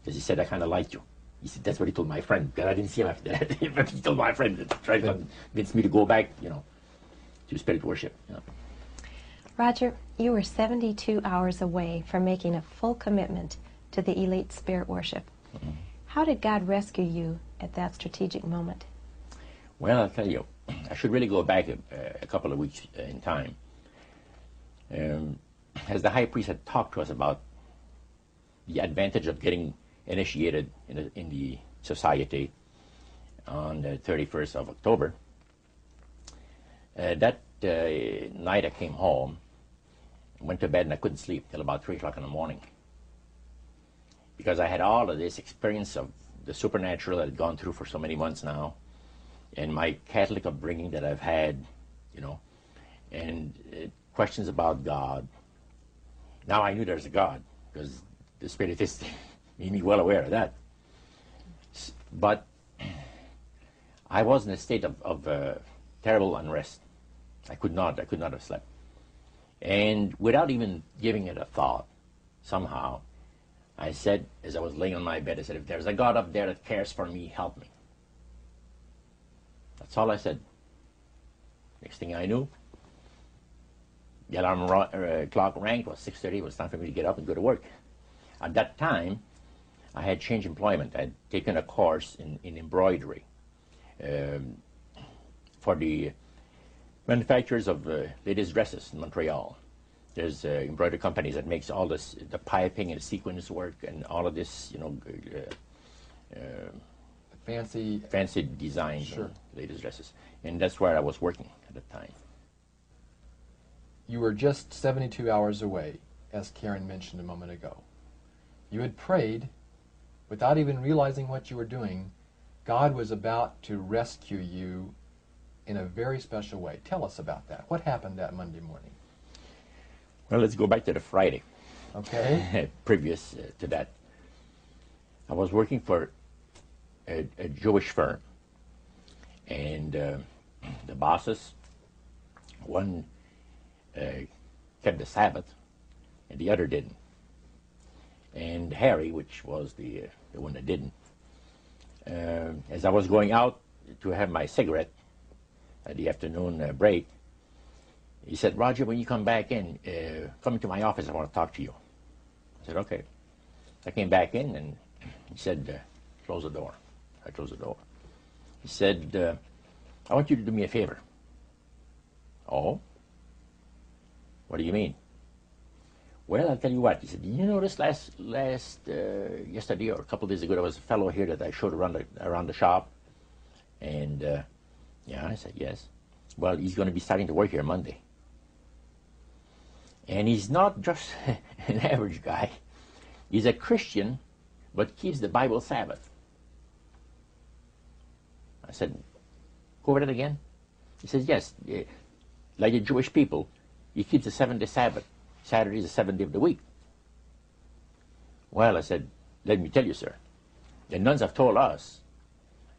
because he said, I kind of liked you. He said, that's what he told my friend, because I didn't see him after that. But he told my friend to try to convince me to go back, to spirit worship. Roger, you were 72 hours away from making a full commitment to the elite spirit worship. Mm-hmm. How did God rescue you at that strategic moment? Well, I'll tell you, I should really go back a couple of weeks in time. As the high priest had talked to us about the advantage of getting initiated in the society on the 31st of October, that night I came home, went to bed, and I couldn't sleep till about 3 o'clock in the morning. Because I had all of this experience of the supernatural that I'd gone through for so many months now, and my Catholic upbringing that I've had, and questions about God. Now I knew there's a God, because the Spiritist made me well aware of that. But I was in a state of terrible unrest. I could not have slept. And without even giving it a thought, somehow, I said, as I was laying on my bed, I said, if there's a God up there that cares for me, help me. That's all I said. Next thing I knew, the alarm clock rang. It was 6:30. It was time for me to get up and go to work. At that time, I had changed employment. I had taken a course in embroidery for the manufacturers of ladies' dresses in Montreal. There's embroidery companies that makes all this, the piping and sequins work and all of this, fancy designs, sure, ladies' dresses. And that's where I was working at the time. You were just 72 hours away, as Karen mentioned a moment ago. You had prayed, without even realizing what you were doing. God was about to rescue you in a very special way. Tell us about that. What happened that Monday morning? Well, let's go back to the Friday. Okay. Previous to that. I was working for a Jewish firm. And the bosses, one kept the Sabbath, and the other didn't. And Harry, which was the one that didn't, as I was going out to have my cigarette at the afternoon break, he said, Roger, when you come back in, come into my office, I want to talk to you. I said, okay. I came back in, and he said, close the door. I closed the door. He said, I want you to do me a favor. Oh? What do you mean? Well, I'll tell you what. He said, you notice yesterday or a couple of days ago, there was a fellow here that I showed around the shop. And, yeah, I said, yes. Well, he's going to be starting to work here Monday. And he's not just an average guy. He's a Christian, but keeps the Bible Sabbath. I said, go over that again? He says, yes, like the Jewish people, he keeps the 7-day Sabbath. Saturday is the 7th day of the week. Well, I said, let me tell you, sir, the nuns have told us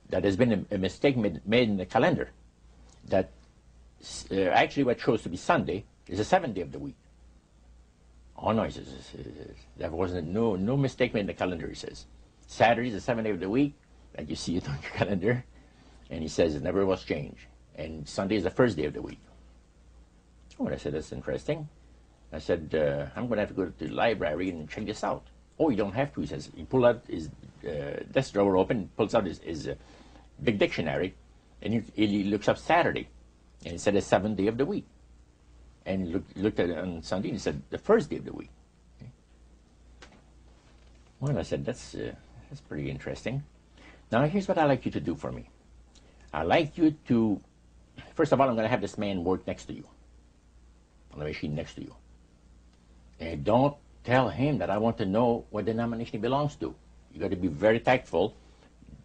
that there's been a mistake made in the calendar, that actually what shows to be Sunday is the 7th day of the week. Oh, no, he says, there wasn't no mistake made in the calendar, he says. Saturday is the 7th day of the week, and you see it on your calendar, and he says it never was changed. And Sunday is the first day of the week. Oh, and I said, that's interesting. I said, I'm going to have to go to the library and check this out. Oh, you don't have to, he says. He pulled out his desk drawer open, pulls out his big dictionary, and he looks up Saturday. And it said the 7th day of the week. And he looked at it on Sunday, and he said the first day of the week. Okay. Well, I said, that's pretty interesting. Now, here's what I'd like you to do for me. I'd like you to, first of all, I'm going to have this man work next to you, on the machine next to you. And don't tell him that I want to know what denomination he belongs to. You got to be very tactful.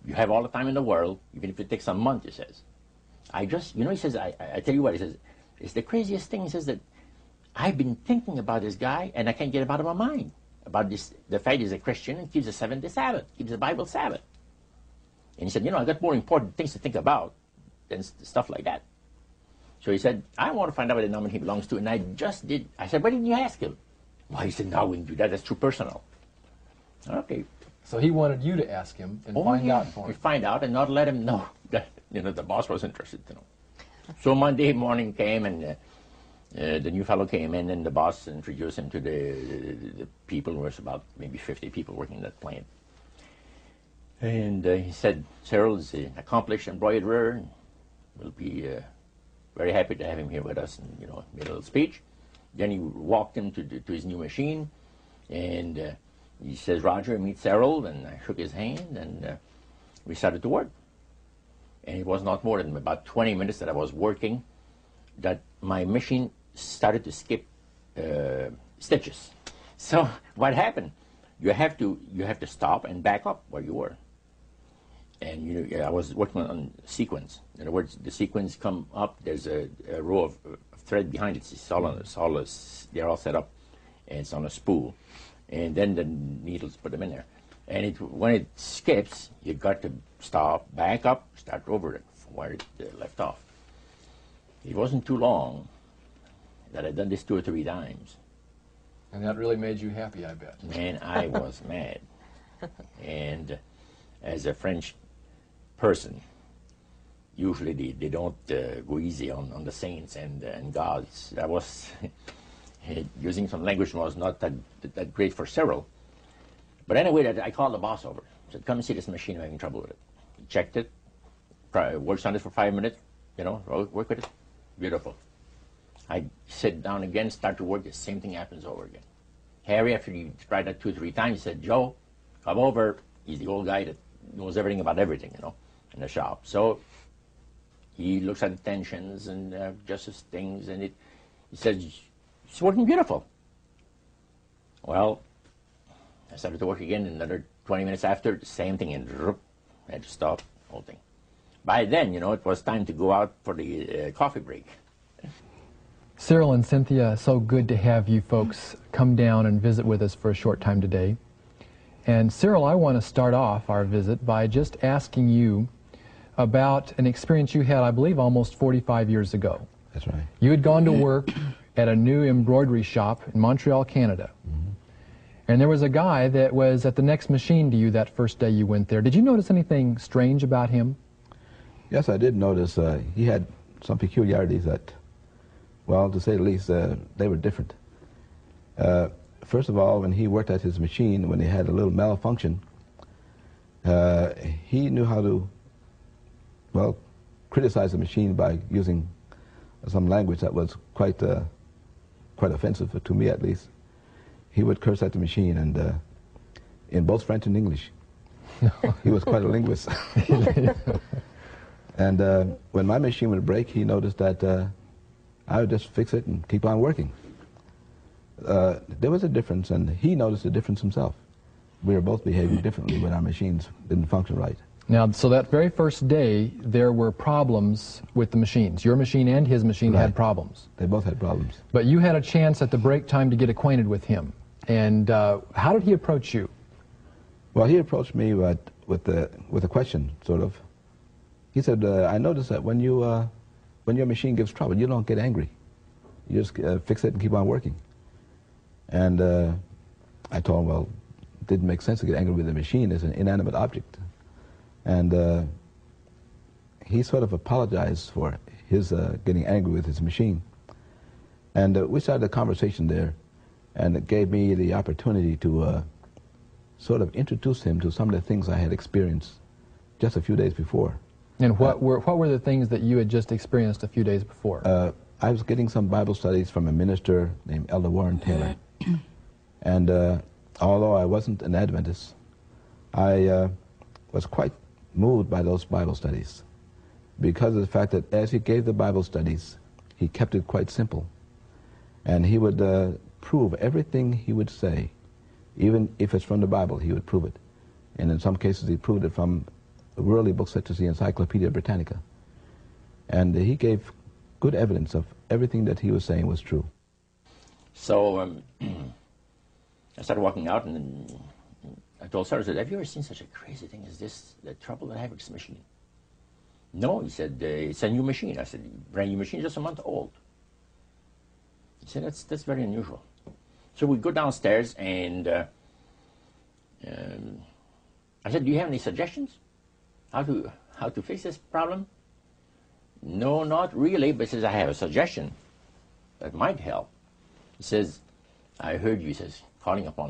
You have all the time in the world, even if it takes a month, he says. He says, I tell you what, he says, it's the craziest thing. He says that I've been thinking about this guy, and I can't get him out of my mind. About the fact he's a Christian and keeps the 7th-day Sabbath, keeps the Bible Sabbath. And he said, I've got more important things to think about than stuff like that. So he said, I want to find out what denomination he belongs to, and I just did. I said, why didn't you ask him? Well, he said, no, we didn't do that. That's too personal. Okay, So he wanted you to ask him and Oh, find yeah. out for We him. find out and not let him know that the boss was interested. So Monday morning came and the new fellow came in and the boss introduced him to the people. There was about maybe 50 people working in that plant. And he said, Cyril is an accomplished embroiderer. And we'll be very happy to have him here with us. And made a little speech. Then he walked him to his new machine, and he says, Roger, meet Cyril, and I shook his hand, and we started to work. And it was not more than about 20 minutes that I was working that my machine started to skip stitches. So what happened? You have to stop and back up where you were. And I was working on sequins. In other words, the sequins come up. There's a row of thread behind it. They're all set up, and it's on a spool. And then the needles put them in there. And when it skips, you got to stop, back up, start over it from where it left off. It wasn't too long that I'd done this 2 or 3 times. And that really made you happy, I bet. Man, I was mad. And as a French person, usually they don't go easy on the saints and gods. I was using some language that was not that great for Cyril. But anyway, I called the boss over. Said, come and see this machine. I'm having trouble with it. He checked it, works on it for 5 minutes, work with it. Beautiful. I sit down again, start to work, the same thing happens over again. Harry, after he tried that 2 or 3 times, he said, Joe, come over. He's the old guy that knows everything about everything, in the shop. So he looks at the tensions and adjusts things, and he says, it's working beautiful. Well, I started to work again, and another 20 minutes after, the same thing, and I had to stop the whole thing. By then, it was time to go out for the coffee break. Cyril and Cynthia, so good to have you folks come down and visit with us for a short time today. And Cyril, I want to start off our visit by just asking you about an experience you had, I believe, almost 45 years ago. That's right. You had gone to work at a new embroidery shop in Montreal, Canada. Mm-hmm. And there was a guy that was at the next machine to you that first day you went there. Did you notice anything strange about him? Yes, I did notice he had some peculiarities that, well, to say the least, they were different. First of all, when he worked at his machine, when he had a little malfunction, he knew how to, well, criticize the machine by using some language that was quite offensive, to me at least. He would curse at the machine, and in both French and English. He was quite a linguist. And when my machine would break, he noticed that I would just fix it and keep on working. There was a difference, and he noticed a difference himself. We were both behaving differently when our machines didn't function right. Now, so that very first day, there were problems with the machines. Your machine and his machine had problems. They both had problems. But you had a chance at the break time to get acquainted with him. And how did he approach you? Well, he approached me with a question, sort of. He said, I noticed that when your machine gives trouble, you don't get angry. You just fix it and keep on working. And I told him, well, it didn't make sense to get angry with the machine. It's an inanimate object. And he sort of apologized for his getting angry with his machine. And we started a conversation there, and it gave me the opportunity to sort of introduce him to some of the things I had experienced just a few days before. And what were the things that you had just experienced a few days before? I was getting some Bible studies from a minister named Elder Warren Taylor. And although I wasn't an Adventist, I was quite moved by those Bible studies because of the fact that as he gave the Bible studies, he kept it quite simple. And he would prove everything he would say, even if it's from the Bible, he would prove it. And in some cases, he proved it from worldly books such as the Encyclopedia Britannica. And he gave good evidence of everything that he was saying was true. So I started walking out, and I told Sarah, I said, have you ever seen such a crazy thing as this, the trouble that I have with this machine? No, he said, it's a new machine. I said, brand new machine, just a month old. He said, that's very unusual. So we go downstairs, and I said, do you have any suggestions how to fix this problem? No, not really, but he says, I have a suggestion that might help. He says, I heard you, he says, calling upon